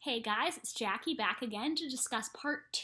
Hey guys, it's Jackie back again to discuss part two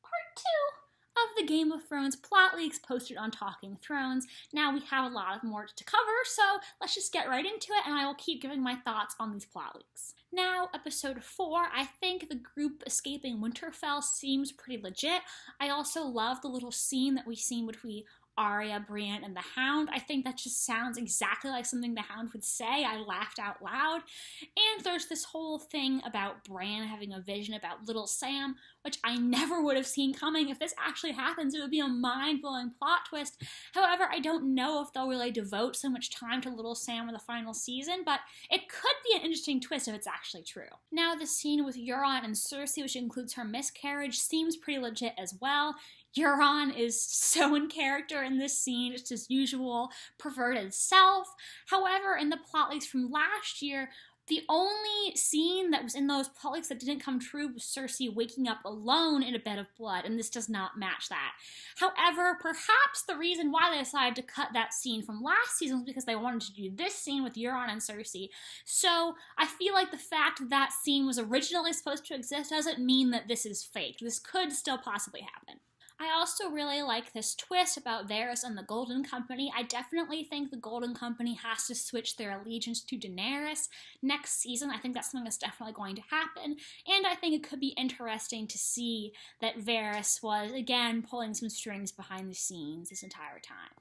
of the Game of Thrones plot leaks posted on Talking Thrones. Now we have a lot more to cover, so let's just get right into it and I will keep giving my thoughts on these plot leaks. Now, episode 4, I think the group escaping Winterfell seems pretty legit. I also love the little scene that we've seen between Arya, Brienne, and the Hound. I think that just sounds exactly like something the Hound would say. I laughed out loud. And there's this whole thing about Bran having a vision about Little Sam, which I never would have seen coming. If this actually happens, it would be a mind-blowing plot twist. However, I don't know if they'll really devote so much time to Little Sam in the final season, but it could be an interesting twist if it's actually true. Now, the scene with Euron and Cersei, which includes her miscarriage, seems pretty legit as well. Euron is so in character in this scene, it's his usual perverted self. However, in the plot leaks from last year, the only scene that was in those plot leaks that didn't come true was Cersei waking up alone in a bed of blood, and this does not match that. However, perhaps the reason why they decided to cut that scene from last season was because they wanted to do this scene with Euron and Cersei. So I feel like the fact that that scene was originally supposed to exist doesn't mean that this is fake. This could still possibly happen. I also really like this twist about Varys and the Golden Company. I definitely think the Golden Company has to switch their allegiance to Daenerys next season. I think that's something that's definitely going to happen. And I think it could be interesting to see that Varys was, again, pulling some strings behind the scenes this entire time.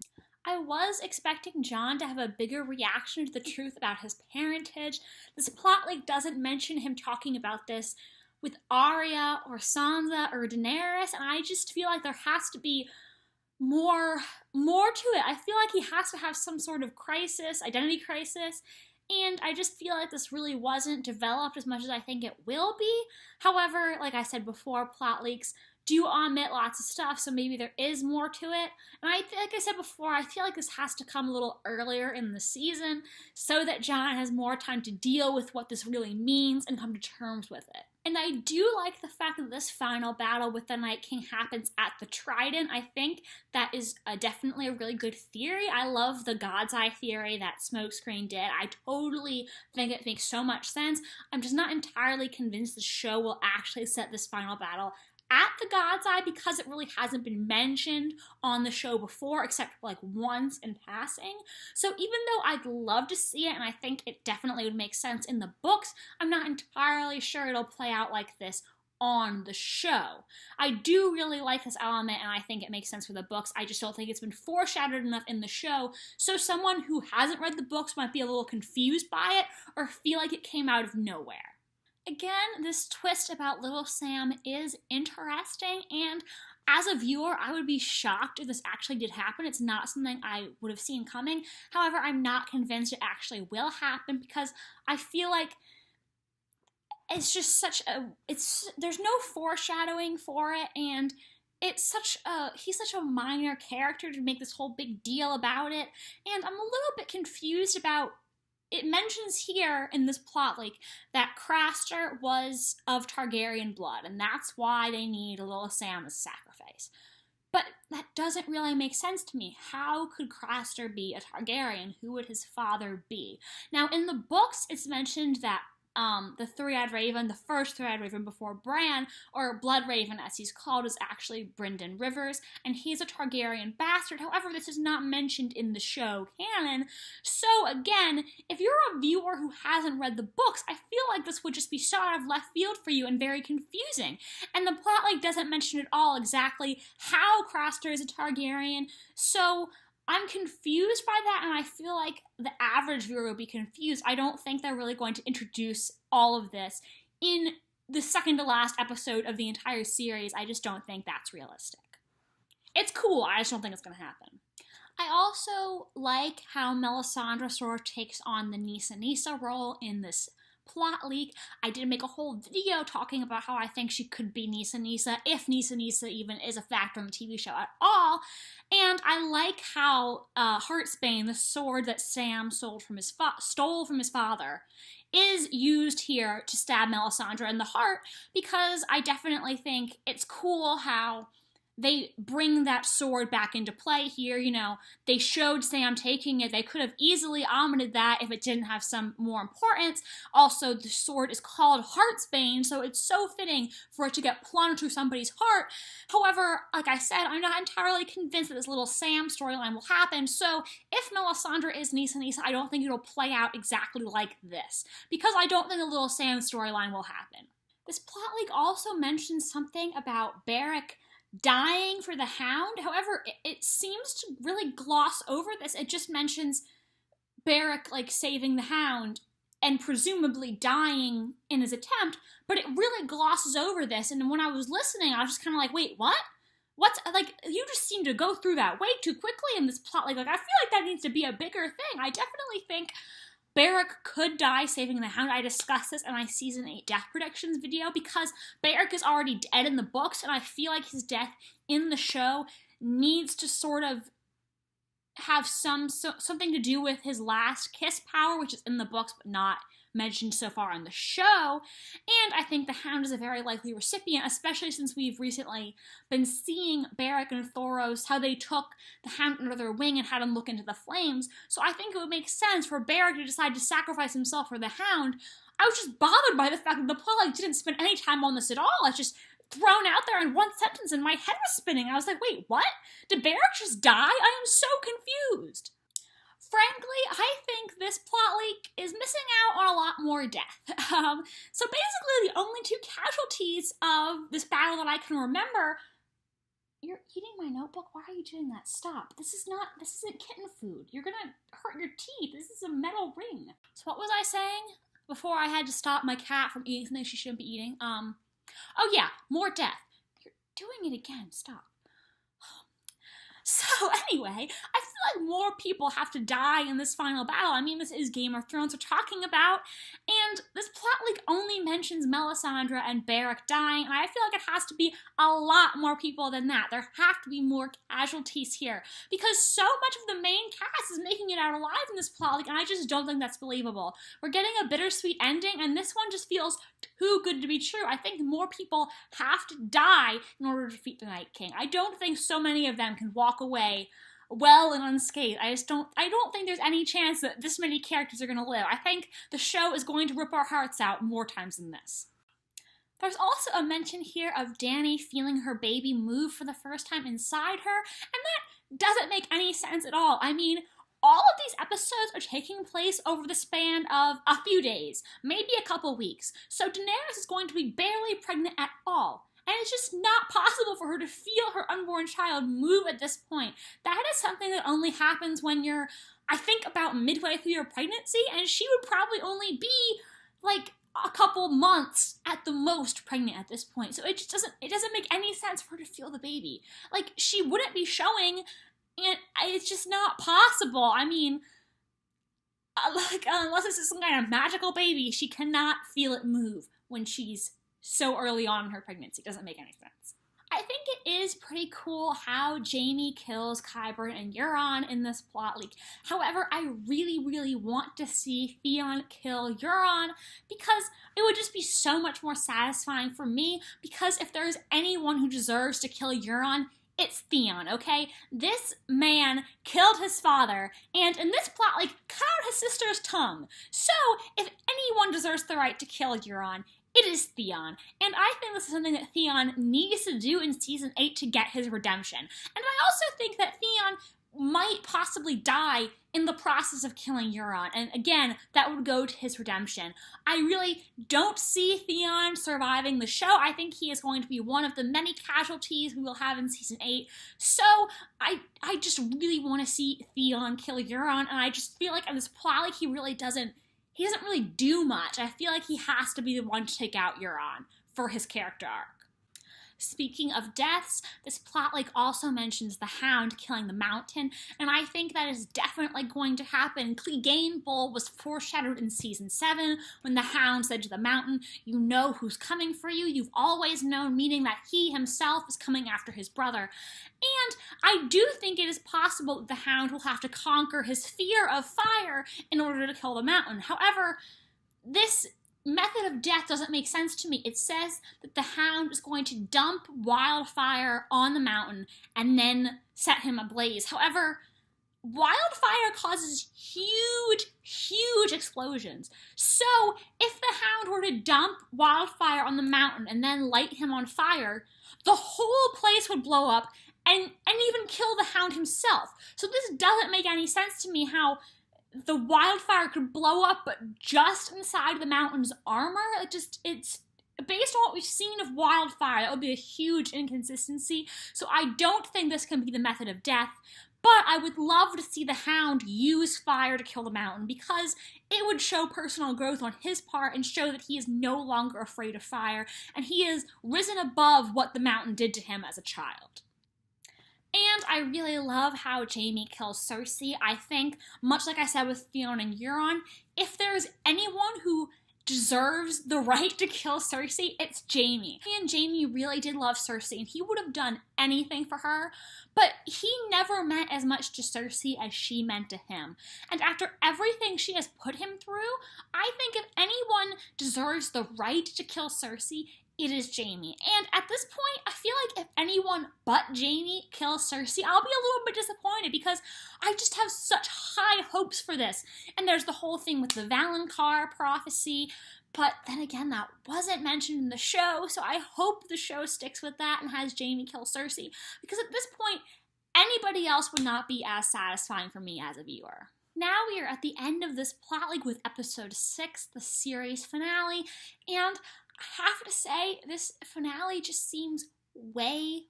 I was expecting Jon to have a bigger reaction to the truth about his parentage. This plot leak doesn't mention him talking about this with Arya or Sansa or Daenerys, and I just feel like there has to be more to it. I feel like he has to have some sort of crisis, identity crisis, and I just feel like this really wasn't developed as much as I think it will be. However, like I said before, plot leaks do omit lots of stuff, so maybe there is more to it. And like I said before, I feel like this has to come a little earlier in the season so that Jon has more time to deal with what this really means and come to terms with it. And I do like the fact that this final battle with the Night King happens at the Trident. I think that is definitely a really good theory. I love the God's Eye theory that Smokescreen did. I totally think it makes so much sense. I'm just not entirely convinced the show will actually set this final battle at the God's Eye because it really hasn't been mentioned on the show before except like once in passing. So even though I'd love to see it and I think it definitely would make sense in the books, I'm not entirely sure it'll play out like this on the show. I do really like this element and I think it makes sense for the books. I just don't think it's been foreshadowed enough in the show, so someone who hasn't read the books might be a little confused by it or feel like it came out of nowhere. Again, this twist about Little Sam is interesting, and as a viewer, I would be shocked if this actually did happen. It's not something I would have seen coming. However, I'm not convinced it actually will happen because I feel like it's just there's no foreshadowing for it, and he's such a minor character to make this whole big deal about it, and I'm a little bit confused about. It mentions here in this plot leak that Craster was of Targaryen blood, and that's why they need Little Sam as sacrifice. But that doesn't really make sense to me. How could Craster be a Targaryen? Who would his father be? Now, in the books, it's mentioned that the Three-Eyed Raven, the first Three-Eyed Raven before Bran, or Blood Raven as he's called, is actually Brynden Rivers, and he's a Targaryen bastard. However, this is not mentioned in the show canon. So again, if you're a viewer who hasn't read the books, I feel like this would just be shot out of left field for you and very confusing. And the plot like doesn't mention at all exactly how Craster is a Targaryen, so I'm confused by that, and I feel like the average viewer will be confused. I don't think they're really going to introduce all of this in the second to last episode of the entire series. I just don't think that's realistic. It's cool, I just don't think it's going to happen. I also like how Melisandre sort of takes on the Nissa role in this plot leak. I did make a whole video talking about how I think she could be Nissa, if Nissa even is a factor in the TV show at all. And I like how Heartsbane, the sword that Sam stole from his father, is used here to stab Melisandre in the heart, because I definitely think it's cool how they bring that sword back into play here. You know, they showed Sam taking it. They could have easily omitted that if it didn't have some more importance. Also, the sword is called Heartsbane, so it's so fitting for it to get plunged through somebody's heart. However, like I said, I'm not entirely convinced that this little Sam storyline will happen, so if Melisandre is Nissa Nissa, I don't think it'll play out exactly like this, because I don't think the little Sam storyline will happen. This plot leak also mentions something about Beric dying for the Hound. However, it seems to really gloss over this. It just mentions Beric, like, saving the Hound and presumably dying in his attempt, but it really glosses over this. And when I was listening, I was just kind of like, wait, what? What's, like, you just seem to go through that way too quickly in this plot. Like, I feel like that needs to be a bigger thing. I definitely think Beric could die saving the Hound. I discussed this in my Season 8 death predictions video because Beric is already dead in the books, and I feel like his death in the show needs to sort of have something to do with his last kiss power, which is in the books but not mentioned so far on the show. And I think the Hound is a very likely recipient, especially since we've recently been seeing Beric and Thoros, how they took the Hound under their wing and had him look into the flames. So I think it would make sense for Beric to decide to sacrifice himself for the Hound. I was just bothered by the fact that the plot didn't spend any time on this at all. It's just thrown out there in one sentence and my head was spinning. I was like, wait, what? Did Beric just die? I am so confused. Frankly, I think this plot leak is missing out on a lot more death. So basically, the only two casualties of this battle that I can remember. You're eating my notebook? Why are you doing that? Stop. This isn't kitten food. You're gonna hurt your teeth. This is a metal ring. So what was I saying before I had to stop my cat from eating something she shouldn't be eating? Oh yeah, more death. You're doing it again. Stop. So anyway, I feel like more people have to die in this final battle. I mean, this is Game of Thrones we're talking about, and this plot leak only mentions Melisandre and Beric dying, and I feel like it has to be a lot more people than that. There have to be more casualties here, because so much of the main cast is making it out alive in this plot leak, and I just don't think that's believable. We're getting a bittersweet ending, and this one just feels too good to be true. I think more people have to die in order to defeat the Night King. I don't think so many of them can walk away well and unscathed. I don't think there's any chance that this many characters are going to live. I think the show is going to rip our hearts out more times than this. There's also a mention here of Dany feeling her baby move for the first time inside her, and that doesn't make any sense at all. I mean, all of these episodes are taking place over the span of a few days, maybe a couple weeks, so Daenerys is going to be barely pregnant at all. And it's just not possible for her to feel her unborn child move at this point. That is something that only happens when you're, I think, about midway through your pregnancy, and she would probably only be, like, a couple months at the most pregnant at this point. So it doesn't make any sense for her to feel the baby. Like, she wouldn't be showing, and it's just not possible. I mean, unless this is some kind of magical baby, she cannot feel it move when she's so early on in her pregnancy. It doesn't make any sense. I think it is pretty cool how Jaime kills Qyburn and Euron in this plot leak. However, I really, really want to see Theon kill Euron because it would just be so much more satisfying for me, because if there's anyone who deserves to kill Euron, it's Theon, okay? This man killed his father, and in this plot, like, cut out his sister's tongue. So, if anyone deserves the right to kill Euron, it is Theon. And I think this is something that Theon needs to do in Season 8 to get his redemption. And I also think that Theon might possibly die in the process of killing Euron. And again, that would go to his redemption. I really don't see Theon surviving the show. I think he is going to be one of the many casualties we will have in Season 8. So I just really want to see Theon kill Euron. And I just feel like in this plot, like, he doesn't really do much. I feel like he has to be the one to take out Euron for his character arc. Speaking of deaths, this plot like also mentions the Hound killing the Mountain, and I think that is definitely going to happen. Clegane Bowl was foreshadowed in Season 7 when the Hound said to the Mountain, "You know who's coming for you. You've always known," meaning that he himself is coming after his brother. And I do think it is possible that the Hound will have to conquer his fear of fire in order to kill the Mountain. However, this method of death doesn't make sense to me. It says that the hound is going to dump Wildfire on the mountain and then set him ablaze. However, Wildfire causes huge explosions. So if the hound were to dump Wildfire on the mountain and then light him on fire, the whole place would blow up and even kill the hound himself. So this doesn't make any sense to me, how the Wildfire could blow up but just inside the mountain's armor. It's based on what we've seen of Wildfire, that would be a huge inconsistency. So I don't think this can be the method of death. But I would love to see the hound use fire to kill the mountain, because it would show personal growth on his part and show that he is no longer afraid of fire, and he has risen above what the mountain did to him as a child. And I really love how Jaime kills Cersei. I think, much like I said with Theon and Euron, if there's anyone who deserves the right to kill Cersei, it's Jaime. And Jaime really did love Cersei, and he would have done anything for her, but he never meant as much to Cersei as she meant to him. And after everything she has put him through, I think if anyone deserves the right to kill Cersei, it is Jaime. And at this point, I feel like if anyone but Jaime kills Cersei, I'll be a little bit disappointed, because I just have such high hopes for this. And there's the whole thing with the Valonqar prophecy, but then again, that wasn't mentioned in the show, so I hope the show sticks with that and has Jaime kill Cersei, because at this point, anybody else would not be as satisfying for me as a viewer. Now we are at the end of this plot link with episode 6, the series finale, and I have to say, this finale just seems way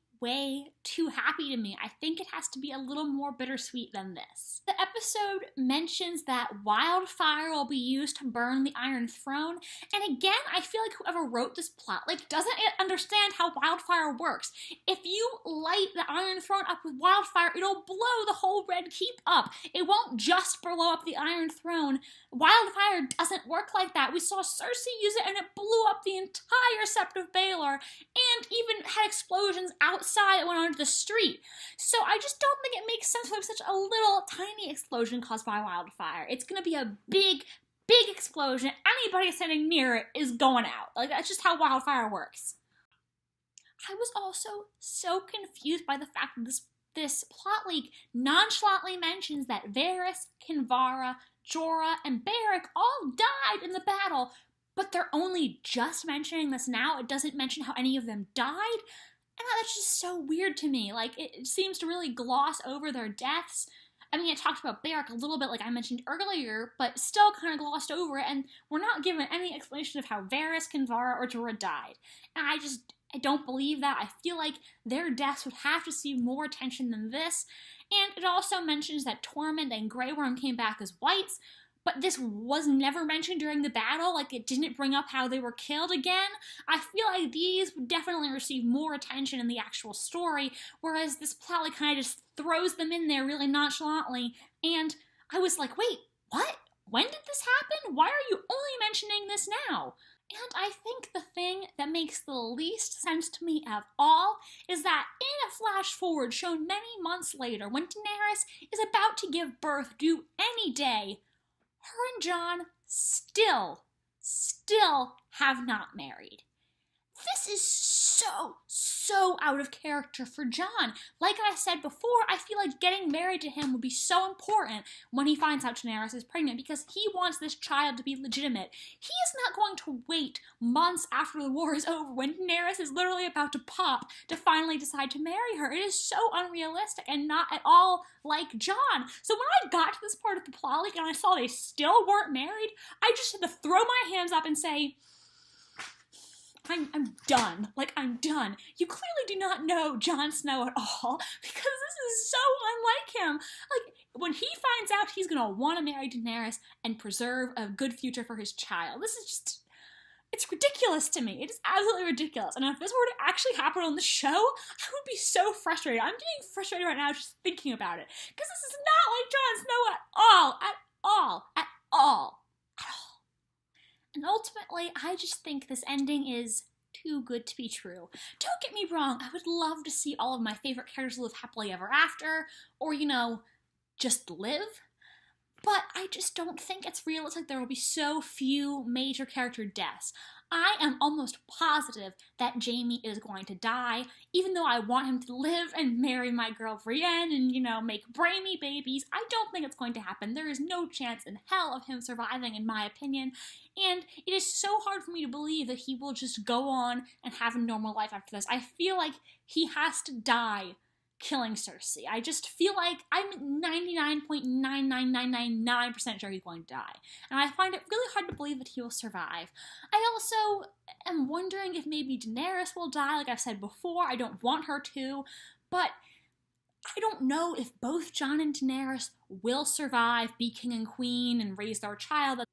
too happy to me. I think it has to be a little more bittersweet than this. The episode mentions that Wildfire will be used to burn the Iron Throne, and again, I feel like whoever wrote this plot doesn't understand how Wildfire works. If you light the Iron Throne up with Wildfire, it'll blow the whole Red Keep up. It won't just blow up the Iron Throne. Wildfire doesn't work like that. We saw Cersei use it and it blew up the entire Sept of Baelor, and even had explosions outside that went onto the street. So I just don't think it makes sense to have such a little tiny explosion caused by Wildfire. It's gonna be a big explosion. Anybody standing near it is going out. That's just how Wildfire works. I was also so confused by the fact that this plot leak nonchalantly mentions that Varys, Kinvara, Jorah, and Beric all died in the battle, but they're only just mentioning this now. It doesn't mention how any of them died, and that's just so weird to me. It seems to really gloss over their deaths. I mean, it talked about Beric a little bit like I mentioned earlier, but still kind of glossed over it, and we're not given any explanation of how Varys, Kinvara, or Jorah died. And I don't believe that. I feel like their deaths would have to see more attention than this. And it also mentions that Tormund and Grey Worm came back as whites, but this was never mentioned during the battle. It didn't bring up how they were killed again. I feel like these would definitely receive more attention in the actual story, whereas this plot kind of just throws them in there really nonchalantly. And I was like, wait, what? When did this happen? Why are you only mentioning this now? And I think the thing that makes the least sense to me of all is that in a flash forward shown many months later, when Daenerys is about to give birth due any day, her and Jon still have not married. This is so out of character for Jon. Like I said before, I feel like getting married to him would be so important when he finds out Daenerys is pregnant, because he wants this child to be legitimate. He is not going to wait months after the war is over, when Daenerys is literally about to pop, to finally decide to marry her. It is so unrealistic and not at all like Jon. So when I got to this part of the plot and I saw they still weren't married, I just had to throw my hands up and say, I'm done. I'm done. You clearly do not know Jon Snow at all, because this is so unlike him. When he finds out he's gonna want to marry Daenerys and preserve a good future for his child, this is just, it's ridiculous to me. It is absolutely ridiculous. And if this were to actually happen on the show, I would be so frustrated. I'm getting frustrated right now just thinking about it, because this is not like Jon Snow at all. At all. At all. And ultimately, I just think this ending is too good to be true. Don't get me wrong, I would love to see all of my favorite characters live happily ever after, or, just live. but I just don't think it's realistic there will be so few major character deaths. I am almost positive that Jaime is going to die, even though I want him to live and marry my girl Brienne and, make brainy babies. I don't think it's going to happen. There is no chance in hell of him surviving, in my opinion, and it is so hard for me to believe that he will just go on and have a normal life after this. I feel like he has to die killing Cersei. I just feel like I'm 99.99999% sure he's going to die. And I find it really hard to believe that he will survive. I also am wondering if maybe Daenerys will die, like I've said before. I don't want her to, but I don't know if both Jon and Daenerys will survive, be king and queen, and raise their child.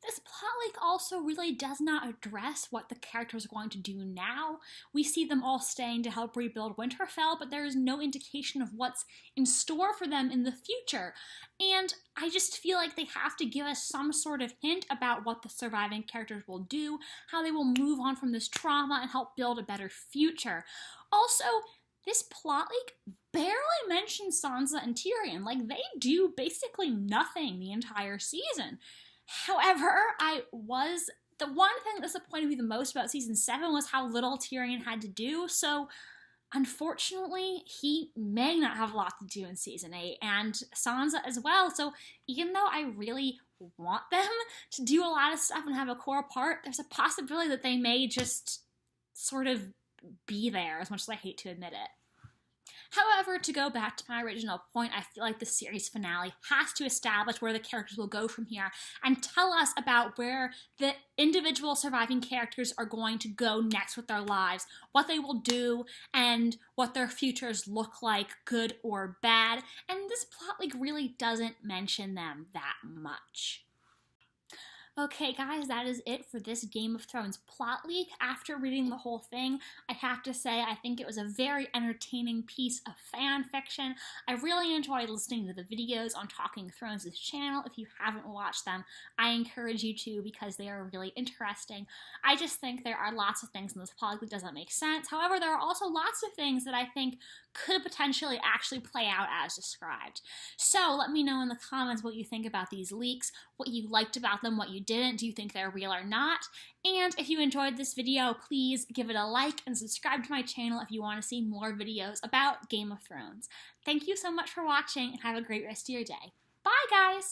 This plot leak also really does not address what the characters are going to do now. We see them all staying to help rebuild Winterfell, but there is no indication of what's in store for them in the future. And I just feel like they have to give us some sort of hint about what the surviving characters will do, how they will move on from this trauma and help build a better future. Also, this plot leak barely mentions Sansa and Tyrion. Like, they do basically nothing the entire season. However, the one thing that disappointed me the most about season 7 was how little Tyrion had to do, so unfortunately, he may not have a lot to do in season 8, and Sansa as well, so even though I really want them to do a lot of stuff and have a core part, there's a possibility that they may just sort of be there, as much as I hate to admit it. However, to go back to my original point, I feel like the series finale has to establish where the characters will go from here and tell us about where the individual surviving characters are going to go next with their lives, what they will do, and what their futures look like, good or bad. And this plot leak really doesn't mention them that much. Okay, guys, that is it for this Game of Thrones plot leak. After reading the whole thing, I have to say I think it was a very entertaining piece of fan fiction. I really enjoyed listening to the videos on Talking Thrones' channel. If you haven't watched them, I encourage you to because they are really interesting. I just think there are lots of things in this plot leak that doesn't make sense. However, there are also lots of things that I think could potentially actually play out as described. So let me know in the comments what you think about these leaks, what you liked about them, what you didn't. Do you think they're real or not? And if you enjoyed this video, please give it a like and subscribe to my channel if you want to see more videos about Game of Thrones. Thank you so much for watching and have a great rest of your day. Bye, guys!